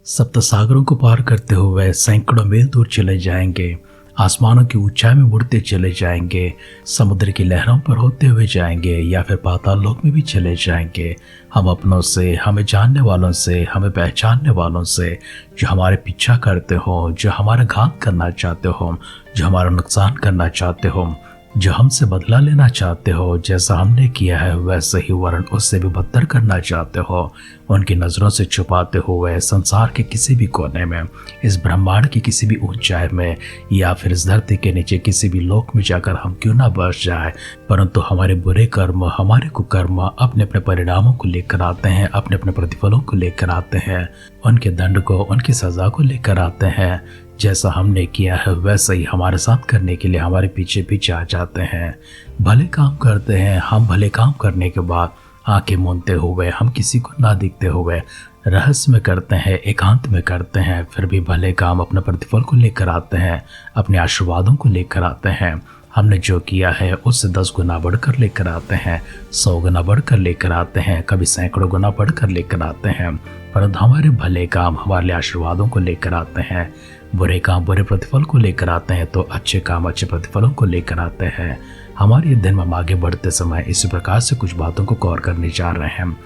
सप्त सागरों को पार करते हुए सैकड़ों मील दूर चले जाएंगे, आसमानों की ऊंचाई में उड़ते चले जाएंगे, समुद्र की लहरों पर होते हुए जाएंगे या फिर पाताल लोक में भी चले जाएंगे। हम अपनों से, हमें जानने वालों से, हमें पहचानने वालों से, जो हमारे पीछा करते हो, जो हमारा घात करना चाहते हो, जो हमारा नुकसान करना चाहते हो, जो हमसे बदला लेना चाहते हो, जैसा हमने किया है वैसे ही वरन उससे भी बदतर करना चाहते हो, उनकी नज़रों से छुपाते हुए संसार के किसी भी कोने में, इस ब्रह्मांड की किसी भी ऊंचाई में या फिर इस धरती के नीचे किसी भी लोक में जाकर हम क्यों ना बस जाए, परंतु हमारे बुरे कर्म, हमारे कुकर्म अपने अपने परिणामों को लेकर आते हैं, अपने अपने प्रतिफलों को लेकर आते हैं, उनके दंड को, उनकी सजा को लेकर आते हैं। जैसा हमने किया है वैसा ही हमारे साथ करने के लिए हमारे पीछे पीछे आ जाते हैं। भले काम करते हैं हम, भले काम करने के बाद आंखें मूंदते हुए, हम किसी को ना दिखते हुए रहस्य में करते हैं, एकांत में करते हैं, फिर भी भले काम अपने प्रतिफल को लेकर आते हैं, अपने आशीर्वादों को लेकर आते हैं। हमने जो किया है उससे 10 गुना बढ़कर लेकर आते हैं, 100 गुना बढ़कर लेकर आते हैं, कभी सैकड़ों गुना बढ़कर लेकर आते हैं। परंतु हमारे भले काम हमारे लिए आशीर्वादों को लेकर आते हैं, बुरे काम बुरे प्रतिफल को लेकर आते हैं, तो अच्छे काम अच्छे प्रतिफलों को लेकर आते हैं। हमारे दिन में हम आगे बढ़ते समय इसी प्रकार से कुछ बातों को गौर करने जा रहे हैं,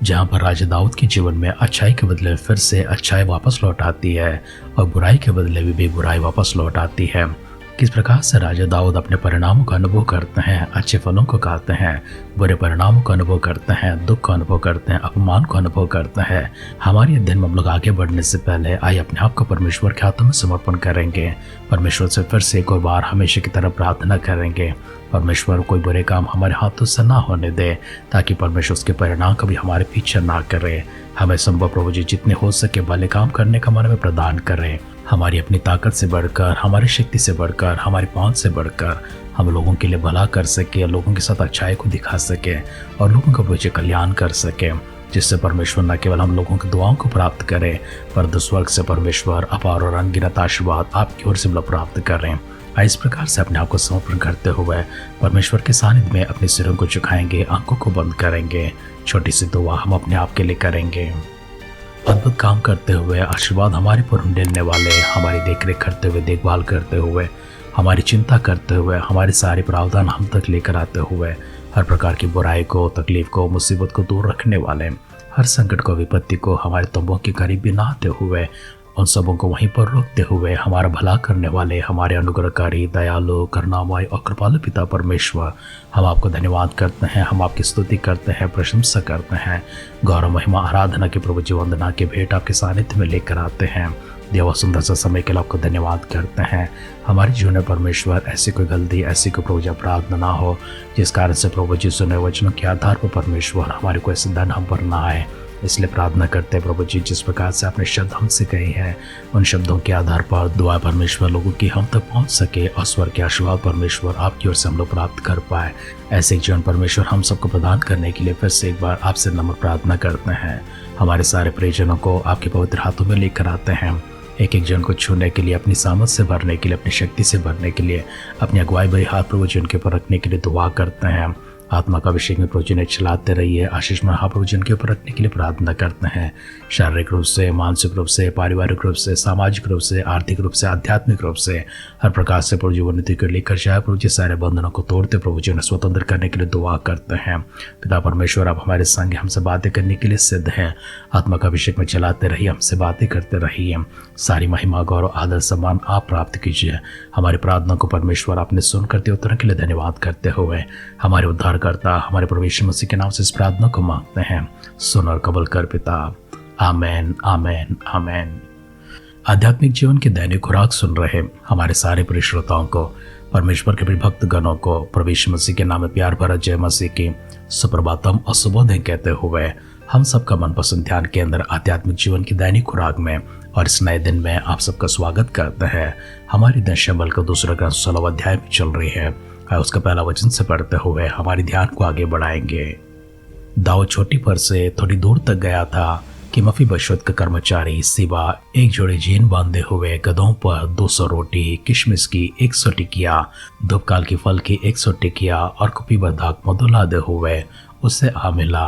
जहाँ पर राजा दाऊद के जीवन में अच्छाई के बदले फिर से अच्छाई वापस लौट आती है और बुराई के बदले भी बुराई वापस लौट आती है। किस प्रकार से राजा दाऊद अपने परिणामों का अनुभव करते हैं, अच्छे फलों को खाते हैं, बुरे परिणामों का अनुभव करते हैं, दुख का अनुभव करते हैं, अपमान का अनुभव करते हैं। हमारे अध्ययन में हम लोग आगे बढ़ने से पहले आइए अपने आप को परमेश्वर के हाथों में समर्पण करेंगे। परमेश्वर से फिर से एक और बार हमेशा की तरह प्रार्थना करेंगे। परमेश्वर कोई बुरे काम हमारे हाथों से ना होने दे, ताकि परमेश्वर उसके परिणाम कभी हमारे पीछे ना करे। हमें संभव प्रभु जी जितने हो सके भले काम करने का मन में प्रदान करें। हमारी अपनी ताकत से बढ़कर, हमारी शक्ति से बढ़कर, हमारी पहुंच से बढ़कर हम लोगों के लिए भला कर सके, लोगों के साथ अच्छाई को दिखा सके और लोगों का पूछे कल्याण कर सके, जिससे परमेश्वर न केवल हम लोगों की दुआओं को प्राप्त करें, पर स्वर्ग से परमेश्वर अपार और अनगिनत आशीर्वाद आपकी ओर से प्राप्त करें। इस प्रकार से अपने आप को समर्पण करते हुए परमेश्वर के सानिध्य में अपने सिरों को झुकाएंगे, आंखों को बंद करेंगे। छोटी सी दुआ हम अपने आप के लिए करेंगे। अद्भुत काम करते हुए, आशीर्वाद हमारे पर उंडेलने वाले, हमारी देखरेख करते हुए, देखभाल करते हुए, हमारी चिंता करते हुए, हमारे सारे प्रावधान हम तक लेकर आते हुए, हर प्रकार की बुराई को, तकलीफ को, मुसीबत को दूर रखने वाले, हर संकट को, विपत्ति को हमारे तंबुओं के करीब भी ना आते हुए, उन सबों को वहीं पर रोकते हुए हमारा भला करने वाले, हमारे अनुग्रहकारी, दयालु, करुणामय और कृपालु पिता परमेश्वर, हम आपको धन्यवाद करते हैं, हम आपकी स्तुति करते हैं, प्रशंसा करते हैं। गौरव महिमा आराधना के प्रभु जी वंदना के भेंट आपके सानिध्य में लेकर आते हैं। देवा सुंदर सा समय के लिए आपको धन्यवाद करते हैं। हमारे जीवन में परमेश्वर ऐसी कोई गलती, ऐसी कोई प्रभु जी अपराध ना हो जिस कारण से प्रभु जी सुने वचनों के आधार पर परमेश्वर हमारे को ऐसे दंड हम पर ना आए। इसलिए प्रार्थना करते हैं प्रभु जी, जिस प्रकार से आपने शब्द हमसे कहे हैं उन शब्दों के आधार पर दुआ परमेश्वर लोगों की हम तक पहुंच सके और स्वर्ग के आशीर्वाद परमेश्वर आपकी ओर से हम लोग प्राप्त कर पाए। ऐसे एक जीवन परमेश्वर हम सबको प्रदान करने के लिए फिर से एक बार आपसे नम्र प्रार्थना करते हैं। हमारे सारे परिजनों को आपके पवित्र हाथों में लेकर आते हैं, एक एक जन को छूने के लिए, अपनी सामर्थ से भरने के लिए, अपनी शक्ति से भरने के लिए, अपनी अगुवाई भरी हाथ प्रभु जी उनके ऊपर रखने के लिए दुआ करते हैं। आत्मा का अभिषेक में प्रभु जी ने चलाते रहिए, आशीष में प्रभु जी उनके ऊपर रखने के लिए प्रार्थना करते हैं। शारीरिक रूप से, मानसिक रूप से, पारिवारिक रूप से, सामाजिक रूप से, आर्थिक रूप से, आध्यात्मिक रूप से हर प्रकार से प्रभु जी उन्नति को लेकर जाए। प्रभु जी सारे बंधनों को तोड़ते प्रभु जी उन्हें स्वतंत्र करने के लिए दुआ करते हैं। पिता परमेश्वर आप हमारे संग हमसे बातें करने के लिए सिद्ध हैं। आत्मा का अभिषेक में चलाते रहिए, हमसे बातें करते रहिए। सारी महिमा, गौरव, आदर, सम्मान आप प्राप्त कीजिए। हमारी प्रार्थना को परमेश्वर आपने सुनकर दिए उत्तर के लिए धन्यवाद करते हुए हमारे उद्धारकर्ता हमारे प्रभु यीशु मसीह के नाम से इस प्रार्थना को मांगते हैं। सुन और कबूल कर पिता। आमेन, आमेन, आमेन। आध्यात्मिक जीवन की दैनिक खुराक सुन रहे हमारे सारे प्रिय श्रोताओं को, परमेश्वर के प्रिय भक्त गणों को प्रभु यीशु मसीह के नाम में प्यार भरा जय मसीह की सुप्रभातम और शुभोदय कहते हुए हम सबका मनपसंद ध्यान केंद्र आध्यात्मिक जीवन की दैनिक खुराक में और इस नए दिन में आप सबका स्वागत करते हैं। हमारी दशमल का दूसरा ग्रंथ 16 अध्याय में चल रही है। उसका पहला वचन से पढ़ते हुए हमारे ध्यान को आगे बढ़ाएंगे। दाऊद छोटी पर से थोड़ी दूर तक गया था कि मफीबशत का कर्मचारी सिबा एक जोड़े जीन बांधे हुए गधों पर 200 रोटी, किशमिश की 100 टिकिया, धूपकाल की फल की 100 टिकिया और कुपी बर्दाक मधु लादे हुए उससे आ मिला।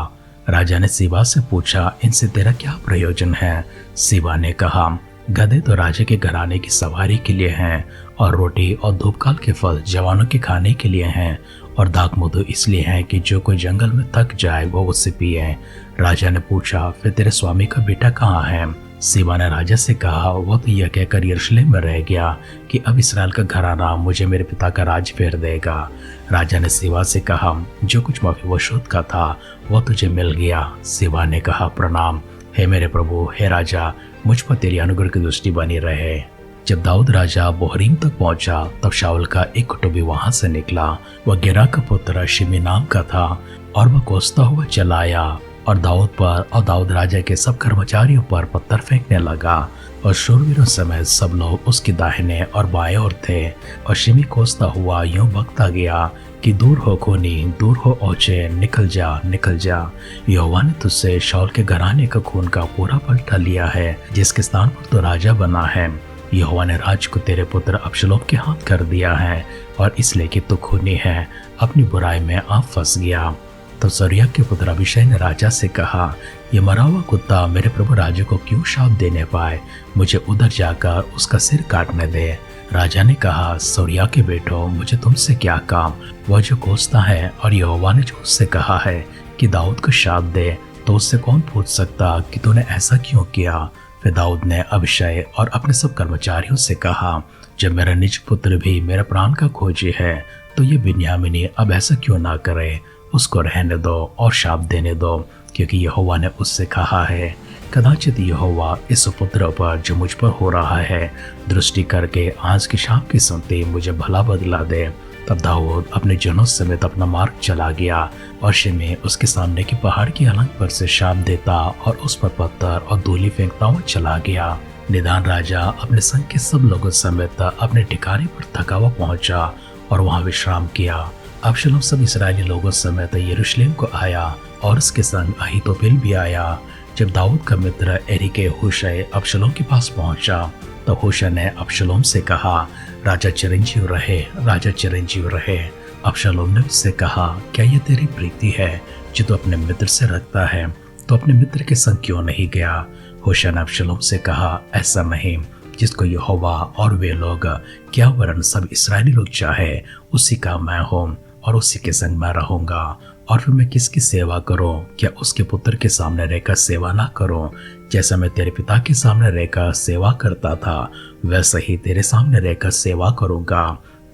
राजा ने सीबा से पूछा, इनसे तेरा क्या प्रयोजन है? सीबा ने कहा, गधे तो राजा के घराने की सवारी के लिए हैं, और रोटी और धूपकाल के फल जवानों के खाने के लिए हैं, और दाख मधु इसलिए हैं कि जो कोई जंगल में थक जाए वो उससे पिए। राजा ने पूछा, फिर तेरे स्वामी का बेटा कहाँ है? सीबा ने राजा से कहा, वो तो यह कहकर यरूशलेम में रह गया कि अब इसराइल का घराना मुझे मेरे पिता का राज फेर देगा। राजा ने सीबा से कहा, जो कुछ मफीबोशेत का था वो तुझे मिल गया। सीबा ने कहा, प्रणाम। हे मेरे प्रभु, हे राजा, मुझ पर तेरी अनुग्रह की दृष्टि बनी रहे। जब दाऊद राजा बोहरीम तक पहुंचा तब शाऊल का एक कुटुंबी वहां से निकला। वह गेरा का पुत्र शिमी नाम का था, और वह कोसता हुआ चला आया और दाऊद पर और दाऊद राजा के सब कर्मचारियों पर पत्थर फेंकने लगा, और शूरवीरों समेत सब लोग उसके दाहिने और बाएं ओर थे। और शिमी कोसता हुआ यूं बकता गया कि दूर हो खूनी, दूर हो ओछे, निकल जा, निकल जा। यहोवा ने तुझसे शाऊल के घराने का खून का पूरा पलटा लिया है, जिसके स्थान पर तो राजा बना है। यहोवा ने राज को तेरे पुत्र अबशलोम के हाथ कर दिया है, और इसलिए कि तू खूनी है, अपनी बुराई में आप फंस गया। तो सरूया के पुत्र अबीशै ने राजा से कहा, ये मरा हुआ कुत्ता मेरे प्रभु राजा को क्यों शाप देने पाए? मुझे उधर जाकर उसका सिर काटने दे। राजा ने कहा, सरूया के बेटो, मुझे तुमसे क्या काम? वह जो कोसता है, और यहोवा ने जो उससे कहा है कि दाऊद को शाप दे, तो उससे कौन पूछ सकता कि तूने ऐसा क्यों किया? फिर दाऊद ने अबीशै और अपने सब कर्मचारियों से कहा, जब मेरा निज पुत्र भी मेरे प्राण का खोजी है, तो ये बिन्यामीनी अब ऐसा क्यों ना करे? उसको रहने दो और शाप देने दो, क्योंकि यहोवा ने उससे कहा है, कदाचित यहोवा इस पुत्र पर जो मुझ पर हो रहा है दृष्टि करके आज के शाप की सुनते मुझे भला बदला दे। तब दाऊद अपने जनों समेत अपना मार्ग चला गया, और शिमी उसके सामने की पहाड़ की अलंग पर से शाप देता और उस पर पत्थर और धूलि फेंकता हुआ चला गया। निदान राजा अपने संग के सब लोगों समेत अपने ठिकाने पर थका हुआ पहुंचा और वहां विश्राम किया। अबशलोम सब इस्राएली लोगों समेत यरूशलेम को आया, और उसके संग अहीतोपेल भी आया। जब दाऊद का मित्र एरीके हूशै अबशलोम के पास पहुंचा, तो हूशै ने अबशलोम से कहा, राजा चिरंजीव रहे, राजा चिरंजीव रहे। अबशलोम ने उससे कहा, क्या यह तेरी प्रीति है जो तू अपने मित्र से रखता है? तो अपने मित्र के संग क्यों नहीं गया? हूशै ने अबशलोम से कहा, ऐसा नहीं, जिसको यहोवा और वे लोग, क्या वरन सब इस्राएली लोग चाहे, उसी का मैं हूँ, और उसी के संग मैं रहूंगा। और फिर मैं किसकी सेवा करूं? क्या उसके पुत्र के सामने रहकर सेवा ना करूं? जैसा मैं तेरे पिता के सामने रहकर सेवा करता था, वैसा ही तेरे सामने रहकर सेवा करूंगा।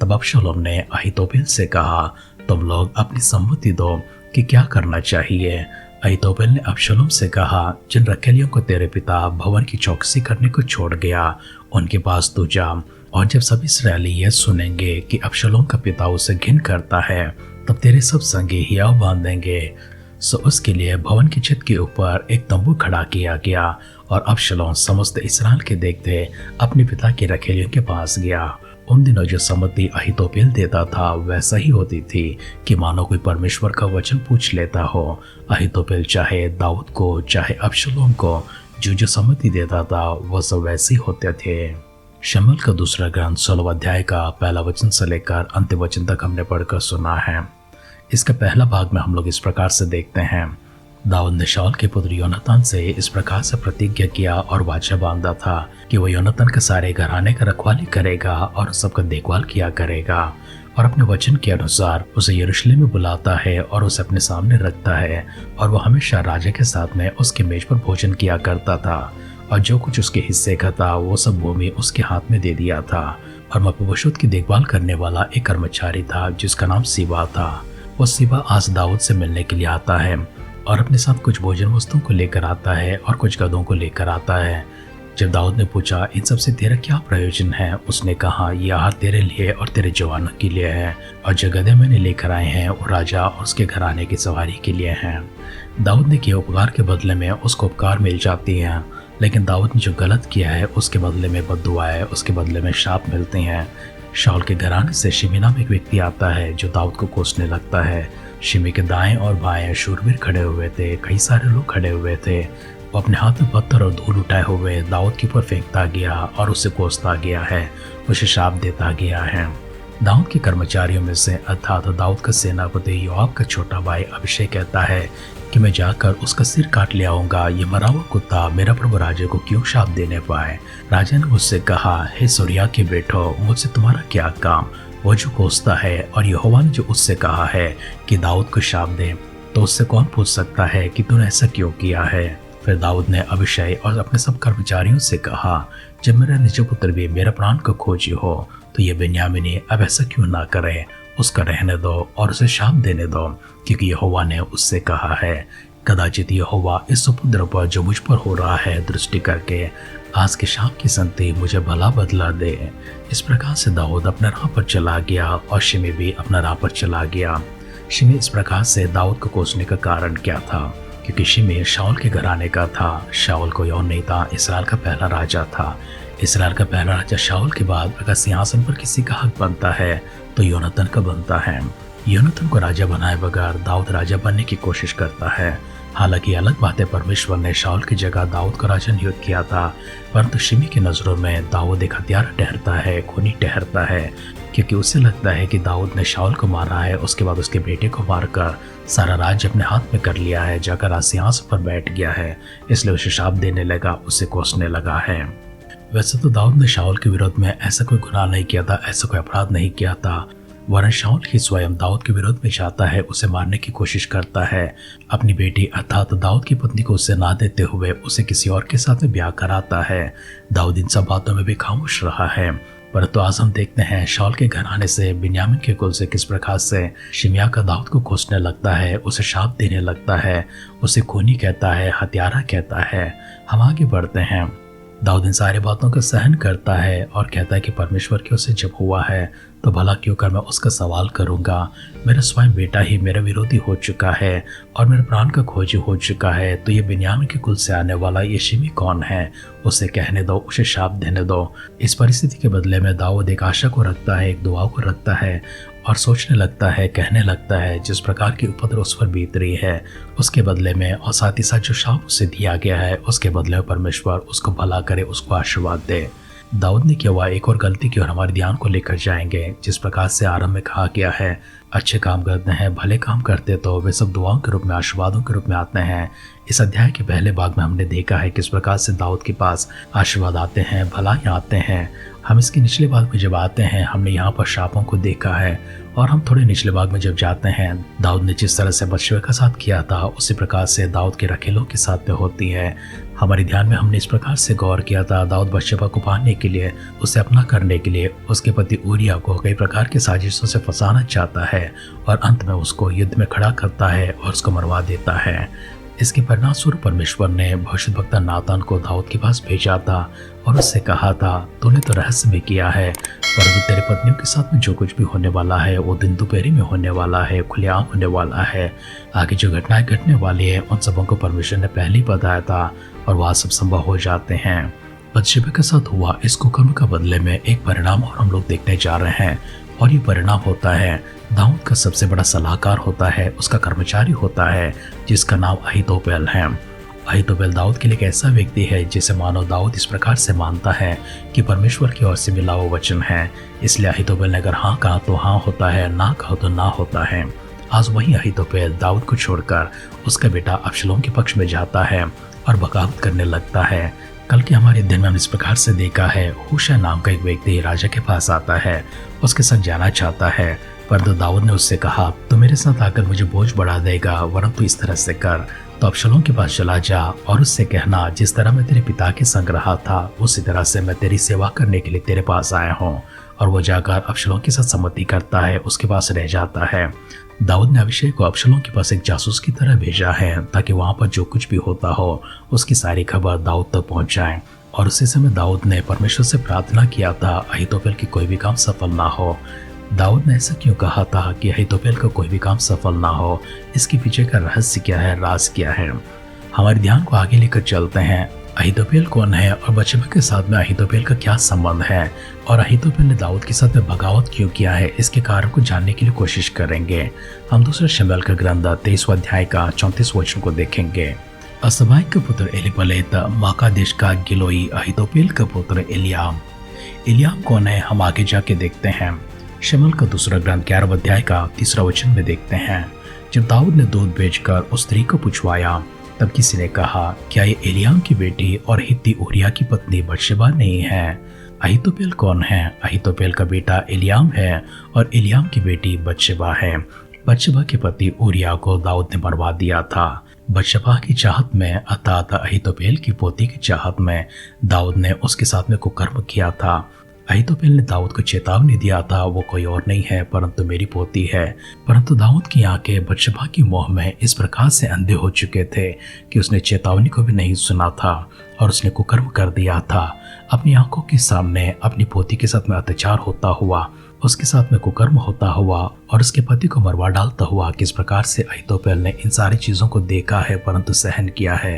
तब अबशलोम ने अहीतोपेल से कहा, तुम लोग अपनी सम्मति दो कि क्या करना चाहिए। अहीतोपेल ने अबशलोम से कहा, जिन रखेलियों को तेरे पिता भवन की चौकसी करने को छोड़ गया, उनके पास तू जा। और जब सब इस्राएली यह सुनेंगे कि अबशलोम का पिता उसे घिन करता है, तब तेरे सब संगी हियाव बांधेंगे। सो उसके लिए भवन की छत के ऊपर एक तंबू खड़ा किया गया, और अबशलोम समस्त इस्राएल के देखते अपने पिता की रखेलियों के पास गया। उन दिनों जो सम्मति अहीतोपेल देता था वैसा ही होती थी कि मानो कोई परमेश्वर का वचन पूछ लेता हो। अहीतोपेल चाहे दाऊद को चाहे अबशलोम को जो सम्मति देता था वह सब वैसे ही होते थे। शमूएल का दूसरा ग्रंथ 16 अध्याय का पहला वचन से लेकर अंतिम वचन तक हमने पढ़कर सुना है। इसका पहला भाग में हम लोग इस प्रकार से देखते हैं, दाऊद ने शाऊल के पुत्र योनातान से इस प्रकार से प्रतिज्ञा किया और वाचा बांधा था कि वह योनातान के सारे घराने का रखवाली करेगा और सबका देखभाल किया करेगा, और अपने वचन के अनुसार उसे यरूशलेम में बुलाता है और उसे अपने सामने रखता है, और वह हमेशा राजा के साथ में उसके मेज पर भोजन किया करता था, और जो कुछ उसके हिस्से का था वो सब भूमि उसके हाथ में दे दिया था। और मफीबोशेत की देखभाल करने वाला एक कर्मचारी था जिसका नाम सीबा था। वो सीबा आज दाऊद से मिलने के लिए आता है, और अपने साथ कुछ भोजन वस्तुओं को लेकर आता है और कुछ गधों को लेकर आता है। जब दाऊद ने पूछा, इन सब से तेरा क्या प्रयोजन है? उसने कहा, यह आहार तेरे लिए और तेरे जवानों के लिए है, और जो गधे मैंने लेकर आए हैं वो राजा और उसके घराने की सवारी के लिए हैं। दाऊद ने किए उपकार के बदले में उसको उपकार मिल जाती है, लेकिन दाऊद ने जो गलत किया है उसके बदले में बद्दुआएं, उसके बदले में शाप मिलते हैं। शाऊल के घराने से शिमी नाम एक व्यक्ति आता है जो दाऊद को कोसने लगता है। शिमी के दाएं और बाएं शूरवीर खड़े हुए थे, कई सारे लोग खड़े हुए थे। वो अपने हाथ में पत्थर और धूल उठाए हुए दाऊद के ऊपर फेंकता गया और उसे कोसता गया है, उसे शाप देता गया है। दाऊद के कर्मचारियों में से अर्थात दाऊद का सेनापति योआब का छोटा भाई अबीशै कहता है कि मैं जाकर उसका सिर काट ले आऊंगा, ये मरा हुआ कुत्ता मेरा प्रभु राजा को क्यों शाप देने पाए। राजा ने मुझसे कहा, हे सूर्या के बेटो, मुझसे तुम्हारा क्या काम। वो जो कोसता है और यहोवा ने जो उससे कहा है कि दाऊद को शाप दे, तो उससे कौन पूछ सकता है कि तूने ऐसा क्यों किया है। फिर दाऊद ने अभिषय और अपने सब कर्मचारियों से कहा, जब मेरा निज पुत्र भी मेरा प्राण को खोजी हो, तो ये बिन्यामीनी अब ऐसा क्यों ना करे, उसका रहने दो और उसे शाप देने दो, क्योंकि यहोवा ने उससे कहा है, कदाचित यहोवा इस उपद्रव पर जो मुझ पर हो रहा है दृष्टि करके आज के शाम की संति मुझे भला बदला दे। इस प्रकार से दाऊद अपने राह पर चला गया और शिमी भी अपना राह पर चला गया। शिमी इस प्रकार से दाऊद को कोसने का कारण क्या था, क्योंकि शिमी शाऊल के घराने का था। शाऊल कोई और नहीं था, इसराइल का पहला राजा था। इसराइल का पहला राजा शाऊल के बाद अगर सिंहासन पर किसी का हक बनता है तो योनातान का बनता है। योनातान को राजा बनाए बगैर दाऊद राजा बनने की कोशिश करता है। हालांकि अलग बात है, परमेश्वर ने शाऊल की जगह दाऊद को राजा नियुक्त किया था, परंतु शिमी की नजरों में दाऊद एक हत्यारा ठहरता है, खूनी ठहरता है, क्योंकि उसे लगता है कि दाऊद ने शाऊल को मारा है, उसके बाद उसके बेटे को मारकर सारा राज्य अपने हाथ में कर लिया है, जाकर आज सिंहासन पर बैठ गया है, इसलिए उसे शाप देने लगा, उसे कोसने लगा है। वैसे तो दाऊद ने शाऊल के विरोध में ऐसा कोई गुनाह नहीं किया था, ऐसा कोई अपराध नहीं किया था, वरन शाऊल ही स्वयं दाऊद के विरोध में जाता है, उसे मारने की कोशिश करता है। अपनी बेटी अर्थात दाऊद की पत्नी को उसे ना देते हुए उसे किसी और के साथ में ब्याह कराता है। दाऊद इन सब बातों में भी खामोश रहा है, परंतु आज हम देखते हैं शाऊल के घराने से, बिन्यामीन के कुल से किस प्रकार से शिमया का दाऊद को कोसने लगता है, उसे शाप देने लगता है, उसे खूनी कहता है, हत्यारा कहता है। हम आगे बढ़ते हैं। दाऊद इन सारी बातों का सहन करता है और कहता है कि परमेश्वर की उसे जब हुआ है तो भला क्यों कर मैं उसका सवाल करूंगा। मेरा स्वयं बेटा ही मेरा विरोधी हो चुका है और मेरे प्राण का खोजी हो चुका है, तो ये बिन्यामीन के कुल से आने वाला ये शिमी कौन है, उसे कहने दो, उसे शाप देने दो। इस परिस्थिति के बदले में दाऊद एक आशा को रखता है, एक दुआ को रखता है और सोचने लगता है, कहने लगता है, जिस प्रकार की उपद्रव उस पर बीत रही है उसके बदले में और साथ ही साथ जो शाप उसे दिया गया है उसके बदले में परमेश्वर उसको भला करे, उसको आशीर्वाद दे। दाऊद ने किया हुआ एक और गलती की ओर हमारे ध्यान को लेकर जाएंगे। जिस प्रकार से आरंभ में कहा गया है, अच्छे काम करते हैं, भले काम करते तो वे सब दुआओं के रूप में, आशीर्वादों के रूप में आते हैं। इस अध्याय के पहले भाग में हमने देखा है किस प्रकार से दाऊद के पास आशीर्वाद आते हैं, भलाइयाँ आते हैं। हम इसके निचले भाग में जब आते हैं, हमने यहाँ पर शापों को देखा है, और हम थोड़े निचले भाग में जब जाते हैं, दाऊद ने जिस तरह से बतशेबा का साथ किया था उसी प्रकार से दाऊद के रखेलों के साथ में होती है। हमारे ध्यान में हमने इस प्रकार से गौर किया था, दाऊद बतशेबा को पाने के लिए, उसे अपना करने के लिए उसके पति ऊरिया को कई प्रकार की साजिशों से फंसाना चाहता है और अंत में उसको युद्ध में खड़ा करता है और उसको मरवा देता है। इसके परिणाम स्वरूप परमेश्वर ने भविष्यद्वक्ता नातान को दाऊद के पास भेजा था और उससे कहा था, तूने तो रहस्य में किया है, परंतु तेरे पत्नियों के साथ में जो कुछ भी होने वाला है वो दिन दोपहरी में होने वाला है, खुलेआम होने वाला है। आगे जो घटनाएं घटने वाली है उन सबों को परमेश्वर ने पहले ही बताया था और वह सब संभव हो जाते हैं। बतशेबा के साथ हुआ इस कुकर्म का बदले में एक परिणाम और हम लोग देखने जा रहे हैं, और ये परिणाम होता है दाऊद का सबसे बड़ा सलाहकार होता है, उसका कर्मचारी होता है जिसका नाम अहीतोपेल है। अहीतोपेल दाऊद के लिए एक ऐसा व्यक्ति है जिसे मानो दाऊद इस प्रकार से मानता है कि परमेश्वर की ओर से मिला हुआ वचन है, इसलिए अहीतोपेल ने अगर हाँ कहा तो हाँ होता है, ना कहा तो ना होता है। आज वही अहीतोपेल दाऊद को छोड़कर उसका बेटा अबशलोम के पक्ष में जाता है और बगावत करने लगता है। कल के हमारे दिन में हमने इस प्रकार से देखा है, हूशा नाम का एक व्यक्ति राजा के पास आता है, उसके साथ जाना चाहता है, परंतु दाऊद ने उससे कहा, तो मेरे साथ आकर मुझे बोझ बढ़ा देगा, वरन तू इस तरह से कर, तो अबशलोम के पास चला जा और उससे कहना, जिस तरह मैं तेरे पिता के संग रहा था उसी तरह से मैं तेरी सेवा करने के लिए तेरे पास आया हूँ। और वो जाकर अबशलोम के साथ सम्मति करता है, उसके पास रह जाता है। दाऊद ने अभिषेक को अबशलोम के पास एक जासूस की तरह भेजा है ताकि वहां पर जो कुछ भी होता हो उसकी सारी खबर दाऊद तक पहुंच जाए। और उसी समय दाऊद ने परमेश्वर से प्रार्थना किया था अहीतोपेल की कोई भी काम सफल ना हो। दाऊद ने ऐसा क्यों कहा था कि अहीतोपेल का कोई भी काम सफल ना हो, इसके पीछे का रहस्य क्या है, राज क्या है। हमारे ध्यान को आगे लेकर चलते हैं। अहीतोपेल कौन है और बतशेबा के साथ में अहीतोपेल का क्या संबंध है, और अहीतोपेल ने दाऊद के साथ में बगावत क्यों किया है, इसके कारण को जानने के लिए कोशिश करेंगे। हम दूसरे शमूएल का ग्रंथ 23 अध्याय का 34 वचन को देखेंगे। असबाई का पुत्र एलीपलेत, माका देश का गिलोई, अहीतोपेल का पुत्र एलियाम। एलियाम कौन है, हम आगे जाके देखते हैं। शमूएल का दूसरा ग्रंथ 11 अध्याय का 3 वचन में देखते हैं। जब दाऊद ने दूध बेचकर उस स्त्री को पूछवाया, तब किसी ने कहा, क्या ये एलियाम की बेटी और हित्ती ऊरिया की पत्नी बत्शेबा नहीं है? अहीतोपेल कौन है? अहीतोपेल का बेटा एलियाम है और एलियाम की बेटी बत्शेबा है। बत्शेबा के पति ऊरिया को दाऊद ने मरवा दिया था। बत्शेबा की चाहत में अर्थात अहीतोपेल की पोती की चाहत में दाऊद ने उसके साथ में कुकर्म किया था। अहीतोपेल ने दाऊद को चेतावनी दिया था, वो कोई और नहीं है परंतु मेरी पोती है। परंतु दाऊद की आंखें बत्शेबा की मोह में इस प्रकार से अंधे हो चुके थे कि उसने चेतावनी को भी नहीं सुना था और उसने कुकर्म कर दिया था। अपनी आंखों के सामने अपनी पोती के साथ में अत्याचार होता हुआ, उसके साथ में कुकर्म होता हुआ और उसके पति को मरवा डालता हुआ किस प्रकार से अहीतोपेल ने इन सारी चीज़ों को देखा है परंतु सहन किया है।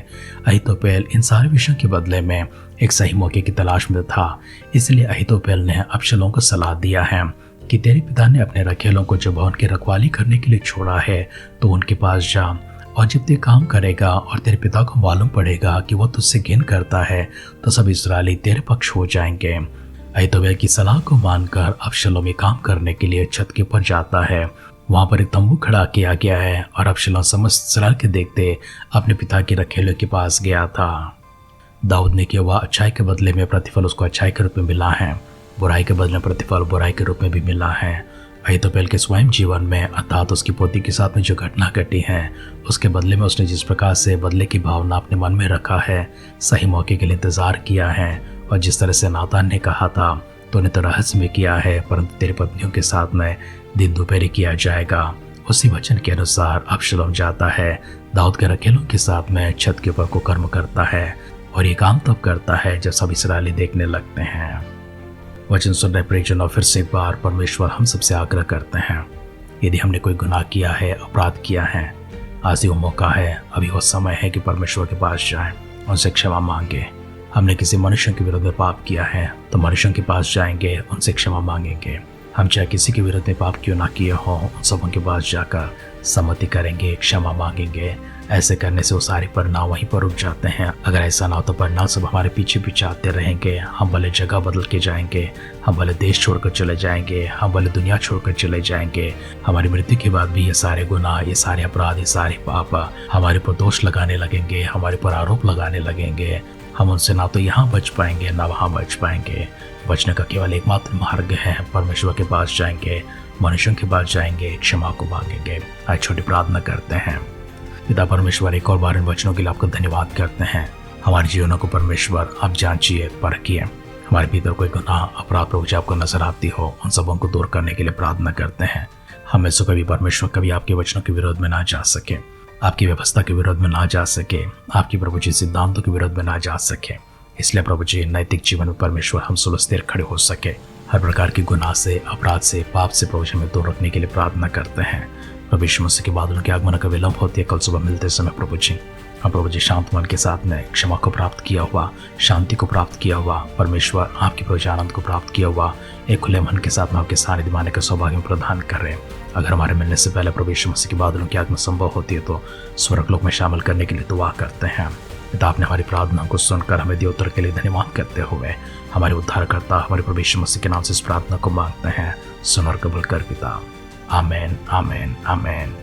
अहीतोपेल इन सारे विषयों के बदले में एक सही मौके की तलाश में था। इसलिए अहीतोपेल ने अबशलोम को सलाह दिया है कि तेरे पिता ने अपने रखेलों को जब उनकी रखवाली करने के लिए छोड़ा है तो उनके पास जा, और जब ते काम करेगा और तेरे पिता को मालूम पड़ेगा कि वह तुझसे घिन करता है तो सब इस्राएली तेरे पक्ष हो जाएंगे। अहीतोपेल की सलाह को मानकर अबशलोम ये काम करने के लिए छत के ऊपर जाता है। वहां पर एक तंबू खड़ा किया गया है और अबशलोम समस्त इस्राएल के देखते अपने पिता के रखेलों के पास गया था। दाऊद ने किया हुआ अच्छाई के बदले में प्रतिफल उसको अच्छाई के रूप में मिला है, बुराई के बदले में प्रतिफल बुराई के रूप में भी मिला है। अहीतोपेल के स्वयं जीवन में अर्थात उसकी पोती के साथ में जो घटना घटी है उसके बदले में उसने जिस प्रकार से बदले की भावना अपने मन में रखा है, सही मौके के लिए इंतजार किया है, और जिस तरह से नातान ने कहा था तूने तो रहस्य में किया है परंतु तेरी पत्नियों के साथ में दिन दोपहर किया जाएगा, उसी वचन के अनुसार अबशलोम जाता है, दाऊद के रखेलों के साथ में छत के ऊपर कुकर्म करता है। और ये काम तब करता है जब सब इस्राएली देखने लगते हैं। वचन सुनने प्रियजन, और फिर से एक बार परमेश्वर हम सबसे आग्रह करते हैं, यदि हमने कोई गुनाह किया है, अपराध किया है, आज ही वो मौका है, अभी वो समय है कि परमेश्वर के पास जाएं, उनसे क्षमा मांगे। हमने किसी मनुष्य के विरुद्ध में पाप किया है तो मनुष्यों के पास जाएंगे, उनसे क्षमा मांगेंगे। हम चाहे किसी के विरुद्ध में पाप क्यों ना किए हों, उन सबों के पास जाकर सम्मति करेंगे, क्षमा मांगेंगे। ऐसे करने से वो सारे परिणाम वहीं पर रुक जाते हैं। अगर ऐसा ना हो तो परिणाम सब हमारे पीछे पीछे आते रहेंगे। हम भले जगह बदल के जाएंगे, हम भले देश छोड़कर चले जाएंगे, हम भले दुनिया छोड़कर चले जाएंगे। हमारी मृत्यु के बाद भी ये सारे गुनाह, ये सारे अपराध, ये सारे पाप हमारे ऊपर दोष लगाने लगेंगे, हमारे ऊपर आरोप लगाने लगेंगे। हम उनसे ना तो यहाँ बच पाएंगे ना वहाँ बच पाएंगे। बचने का केवल एकमात्र मार्ग है, परमेश्वर के पास जाएंगे, मनुष्यों के पास जाएंगे, क्षमा को मांगेंगे। आज छोटी प्रार्थना करते हैं। पिता परमेश्वर, एक और बार इन वचनों के लिए आपका धन्यवाद करते हैं। हमारे जीवनों को परमेश्वर आप जांचिए, परखिए। हमारे भीतर कोई गुनाह, अपराध प्रभु जी आपको नजर आती हो, उन सबों को दूर करने के लिए प्रार्थना करते हैं। हमें से कभी परमेश्वर कभी आपके वचनों के विरोध में ना जा सके, आपकी व्यवस्था के विरोध में ना जा सके, आपकी प्रभु जी सिद्धांतों के विरोध में ना जा सके। इसलिए प्रभु जी नैतिक जीवन में परमेश्वर हम सुलझते खड़े हो सके। हर प्रकार की गुनाह से, अपराध से, पाप से प्रभु जी हमें दूर रखने के लिए प्रार्थना करते हैं। प्रभु यीशु मसीह के बादलों के आगमन का विलंब होती है कल सुबह मिलते समय प्रभु जी, हम प्रभु जी शांत मन के साथ में क्षमा को प्राप्त किया हुआ, शांति को प्राप्त किया हुआ, परमेश्वर आपके प्रभु जी आनंद को प्राप्त किया हुआ एक खुले मन के साथ में आपके सानिध्य माने का सौभाग्य प्रदान कर रहे हैं। अगर हमारे मिलने से पहले प्रभु यीशु मसीह के बादलों की आगमन संभव होती है तो स्वर्ग लोक में शामिल करने के लिए दुआ करते हैं। पिता, आपने हमारी प्रार्थना को सुनकर हमें दिए उत्तर के लिए धन्यवाद करते हुए हमारे उद्धारकर्ता हमारे प्रभु यीशु मसीह के नाम से इस प्रार्थना को मांगते हैं। सुन और कबूल कर पिता, आमेन, आमेन, आमेन।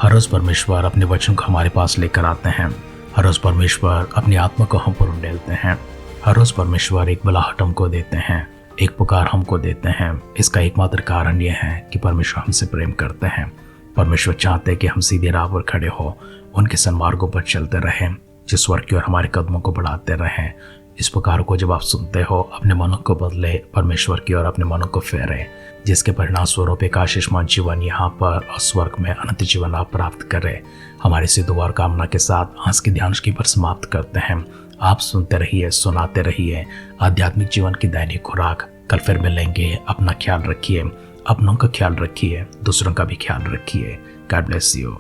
हर रोज परमेश्वर अपने वचन को हमारे पास लेकर आते हैं। हर रोज परमेश्वर अपनी आत्मा को हम पर उंडेलते हैं। हर रोज परमेश्वर एक बुलाहट हमको देते हैं, एक पुकार हमको देते हैं। इसका एकमात्र कारण यह है कि परमेश्वर हमसे प्रेम करते हैं। परमेश्वर चाहते हैं कि हम सीधे राह पर खड़े हो, उनके सन्मार्गों पर चलते रहें, जिस स्वर्ग की ओर हमारे कदमों को बढ़ाते रहें। इस पुकार को जब आप सुनते हो, अपने मनों को बदले, परमेश्वर की ओर अपने मनों को फेरें, जिसके परिणाम स्वरूप एक आशीषमान जीवन यहाँ पर और स्वर्ग में अनंत जीवन आप प्राप्त करें। हमारे से दुआ और कामना के साथ आज के ध्यान की पर समाप्त करते हैं। आप सुनते रहिए, सुनाते रहिए आध्यात्मिक जीवन की दैनिक खुराक। कल फिर मिलेंगे। अपना ख्याल रखिए, अपनों का ख्याल रखिए, दूसरों का भी ख्याल रखिए। God bless you.